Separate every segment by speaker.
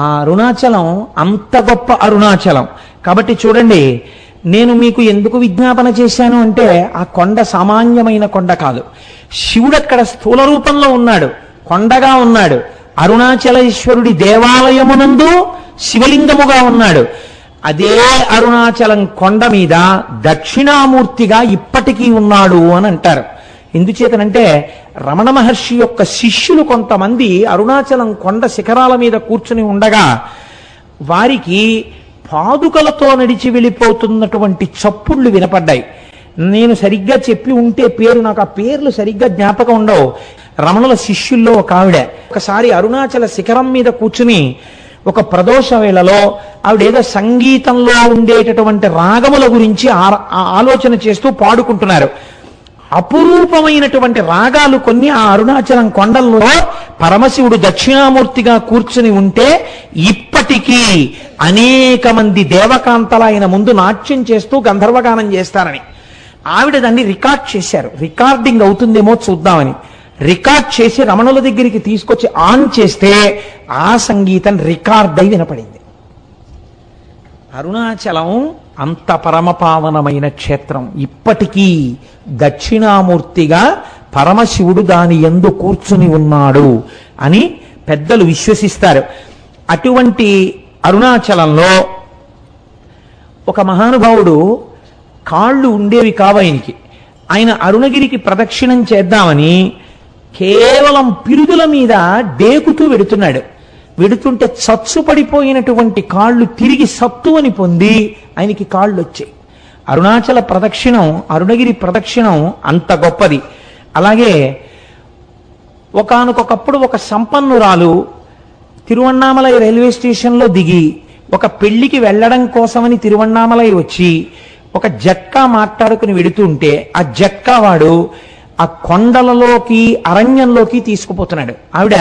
Speaker 1: ఆ అరుణాచలం అంత గొప్ప అరుణాచలం. కాబట్టి చూడండి, నేను మీకు ఎందుకు విజ్ఞాపన చేశాను అంటే, ఆ కొండ సామాన్యమైన కొండ కాదు. శివుడు అక్కడ స్థూల రూపంలో ఉన్నాడు, కొండగా ఉన్నాడు. అరుణాచలేశ్వరుడి దేవాలయమునందు శివలింగముగా ఉన్నాడు. అదే అరుణాచలం కొండ మీద దక్షిణామూర్తిగా ఇప్పటికీ ఉన్నాడు అని అంటారు. ఎందుచేతనంటే, రమణ మహర్షి యొక్క శిష్యులు కొంతమంది అరుణాచలం కొండ శిఖరాల మీద కూర్చుని ఉండగా వారికి పాదుకలతో నడిచి వెళ్ళిపోతున్నటువంటి చప్పుళ్ళు వినపడ్డాయి. నేను సరిగ్గా చెప్పి ఉంటే నాకు ఆ పేర్లు సరిగ్గా జ్ఞాపకం ఉండవు. రమణుల శిష్యుల్లో ఒక ఆవిడ ఒకసారి అరుణాచల శిఖరం మీద కూర్చుని ఒక ప్రదోష వేళలో ఆవిడేదో సంగీతంలో ఉండేటటువంటి రాగముల గురించి ఆలోచన చేస్తూ పాడుకుంటున్నారు. అపురూపమైనటువంటి రాగాలు కొన్ని ఆ అరుణాచలం కొండల్లో పరమశివుడు దక్షిణామూర్తిగా కూర్చుని ఉంటే ఇప్పటికీ అనేక మంది దేవకాంతలు ఆయన ముందు నాట్యం చేస్తూ గంధర్వగానం చేస్తారని ఆవిడ దాన్ని రికార్డ్ చేశారు. రికార్డింగ్ అవుతుందేమో చూద్దామని రికార్డ్ చేసి రమణుల దగ్గరికి తీసుకొచ్చి ఆన్ చేస్తే ఆ సంగీతం రికార్డ్ అయి వినపడింది. అరుణాచలం అంత పరమపావనమైన క్షేత్రం. ఇప్పటికీ దక్షిణామూర్తిగా పరమశివుడు దాని యందు కూర్చుని ఉన్నాడు అని పెద్దలు విశ్వసిస్తారు. అటువంటి అరుణాచలంలో ఒక మహానుభావుడు కాళ్ళు ఉండేవి కావు ఆయనకి. ఆయన అరుణగిరికి ప్రదక్షిణం చేద్దామని కేవలం పిరుదుల మీద డేకుతూ వెడుతున్నాడు. వెడుతుంటే చచ్చు పడిపోయినటువంటి కాళ్ళు తిరిగి సత్తువని పొంది ఆయనకి కాళ్ళు వచ్చాయి. అరుణాచల ప్రదక్షిణం, అరుణగిరి ప్రదక్షిణం అంత గొప్పది. అలాగే ఒకానొకప్పుడు ఒక సంపన్నురాలు తిరువణ్ణామలై రైల్వే స్టేషన్లో దిగి ఒక పెళ్లికి వెళ్ళడం కోసమని తిరువణ్ణామలై వచ్చి ఒక జట్కా మాట్లాడుకుని వెడుతుంటే ఆ జట్కా వాడు ఆ కొండలలోకి అరణ్యంలోకి తీసుకుపోతున్నాడు. ఆవిడ,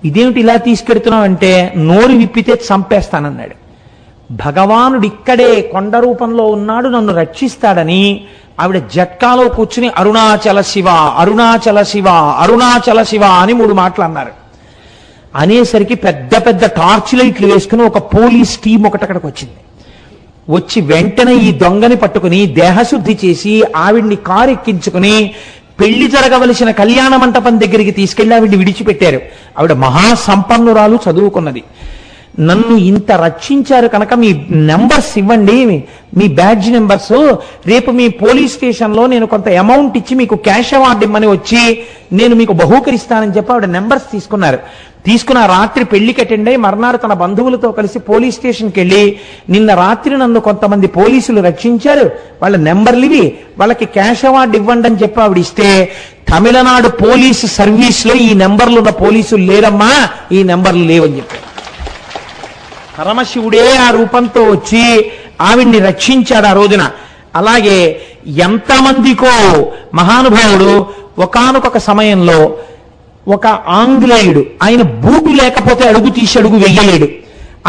Speaker 1: ఇదేమిటి ఇలా తీసుకెడుతున్నావు అంటే, నోరు విప్పితే చంపేస్తానన్నాడు. భగవానుడు ఇక్కడే కొండ రూపంలో ఉన్నాడు, నన్ను రక్షిస్తాడని ఆవిడ జట్కాలో కూర్చుని అరుణాచల శివ, అరుణాచల శివ, అరుణాచల శివ అని 3 మాటలు అన్నారు. అనేసరికి పెద్ద పెద్ద టార్చ్ లైట్లు వేసుకుని ఒక పోలీస్ టీం ఒకటి అక్కడికి వచ్చింది. వచ్చి వెంటనే ఈ దొంగని పట్టుకుని దేహశుద్ధి చేసి ఆవిడ్ని కారు ఎక్కించుకుని పెళ్లి జరగవలసిన కళ్యాణ మంటపం దగ్గరికి తీసుకెళ్లి ఆవిడ్ని విడిచిపెట్టారు. ఆవిడ మహాసంపన్నురాలు, చదువుకున్నది. నన్ను ఇంత రక్షించారు కనుక మీ నెంబర్స్ ఇవ్వండి, మీ బ్యాడ్జ్ నెంబర్స్, రేపు మీ పోలీస్ స్టేషన్లో నేను కొంత అమౌంట్ ఇచ్చి మీకు క్యాష్ అవార్డు ఇమ్మని వచ్చి నేను మీకు బహూకరిస్తానని చెప్పి ఆవిడ నెంబర్స్ తీసుకున్నారు. తీసుకున్న రాత్రి పెళ్లికి అటెండ్ అయ్యి మర్నాడు తన బంధువులతో కలిసి పోలీస్ స్టేషన్కి వెళ్ళి, నిన్న రాత్రి నన్ను కొంతమంది పోలీసులు రక్షించారు, వాళ్ళ నెంబర్లు ఇవి, వాళ్ళకి క్యాష్ అవార్డు ఇవ్వండి అని చెప్పి ఆవిడ ఇస్తే, తమిళనాడు పోలీసు సర్వీస్లో ఈ నెంబర్లు ఉన్న పోలీసులు లేరమ్మా, ఈ నెంబర్లు లేవని చెప్పారు. పరమశివుడే ఆ రూపంతో వచ్చి ఆవిడ్ని రక్షించాడు ఆ రోజున. అలాగే ఎంతమందికో మహానుభావుడు ఒకానొక సమయంలో ఒక ఆంగ్లేయుడు, ఆయన బూటు లేకపోతే అడుగు తీసి అడుగు వెయ్యలేడు.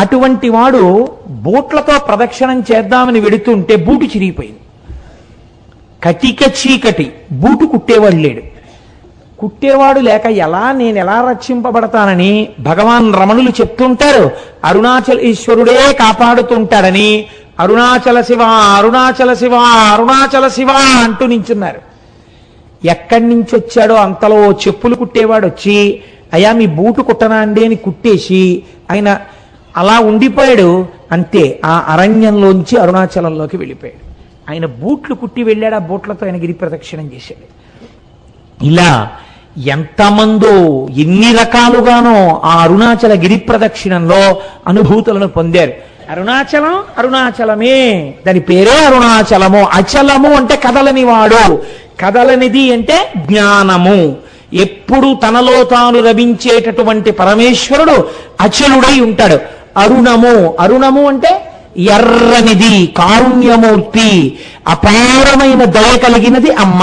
Speaker 1: అటువంటి వాడు బూట్లతో ప్రదక్షిణం చేద్దామని వెడుతుంటే బూటు చిరిగిపోయింది. కటిక చీకటి, బూటు కుట్టేవాడు లేడు. కుట్టేవాడు లేక నేను ఎలా రక్షింపబడతానని భగవాన్ రమణులు చెప్తుంటారు. అరుణాచలేశ్వరుడే కాపాడుతుంటాడని అరుణాచల శివ, అరుణాచల శివ, అరుణాచల శివ అంటూ నించున్నారు. ఎక్కడి నుంచి వచ్చాడో అంతలో చెప్పులు కుట్టేవాడు వచ్చి, అయ్యా మీ బూటు కుట్టనా అండి అని కుట్టేసి ఆయన అలా ఉండిపోయాడు. అంతే, ఆ అరణ్యంలోంచి అరుణాచలంలోకి వెళ్ళిపోయాడు. ఆయన బూట్లు కుట్టి వెళ్ళాడు, ఆ బూట్లతో ఆయన గిరి ప్రదక్షిణం చేశాడు. ఇలా ఎంతమందో ఎన్ని రకాలుగానో ఆ అరుణాచల గిరి ప్రదక్షిణంలో అనుభూతులను పొందారు. అరుణాచలం అరుణాచలమే, దాని పేరే అరుణాచలము. అచలము అంటే కదలని వాడు, కదలనిది అంటే జ్ఞానము. ఎప్పుడు తనలో తాను రవించేటటువంటి పరమేశ్వరుడు అచలుడై ఉంటాడు. అరుణము, అరుణము అంటే ఎర్రనిది, కారుణ్యమూర్తి, అపారమైన దయ కలిగినది అమ్మ.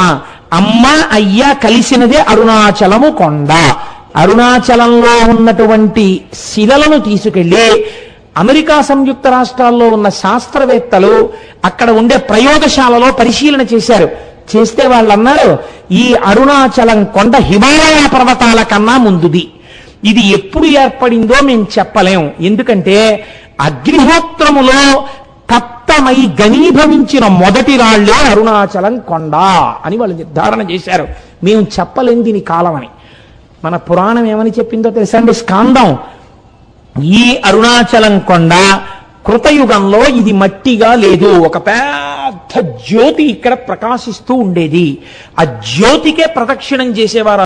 Speaker 1: అమ్మ అయ్య కలిసినదే అరుణాచలము కొండ. అరుణాచలంలో ఉన్నటువంటి శిలలను తీసుకెళ్లి అమెరికా సంయుక్త రాష్ట్రాల్లో ఉన్న శాస్త్రవేత్తలు అక్కడ ఉండే ప్రయోగశాలలో పరిశీలన చేశారు. చేస్తే వాళ్ళు అన్నారు, ఈ అరుణాచలం కొండ హిమాలయ పర్వతాల కన్నా ముందుది. ఇది ఎప్పుడు ఏర్పడిందో మేము చెప్పలేం. ఎందుకంటే అగ్నిహోత్రములో తప్తమై ఘనీభవించిన మొదటి రాళ్లే అరుణాచలం కొండ అని వాళ్ళు నిర్ధారణ చేశారు. మేము చెప్పలేం దీని కాలం అని. మన పురాణం ఏమని చెప్పిందో తెలుసా అండి? స్కాందం, ఈ అరుణాచలం కొండ కృతయుగంలో ఇది మట్టిగా లేదు, ఒక పెద్ద జ్యోతి ఇక్కడ ప్రకాశిస్తూ ఉండేది. ఆ జ్యోతికే ప్రదక్షిణం చేసేవారు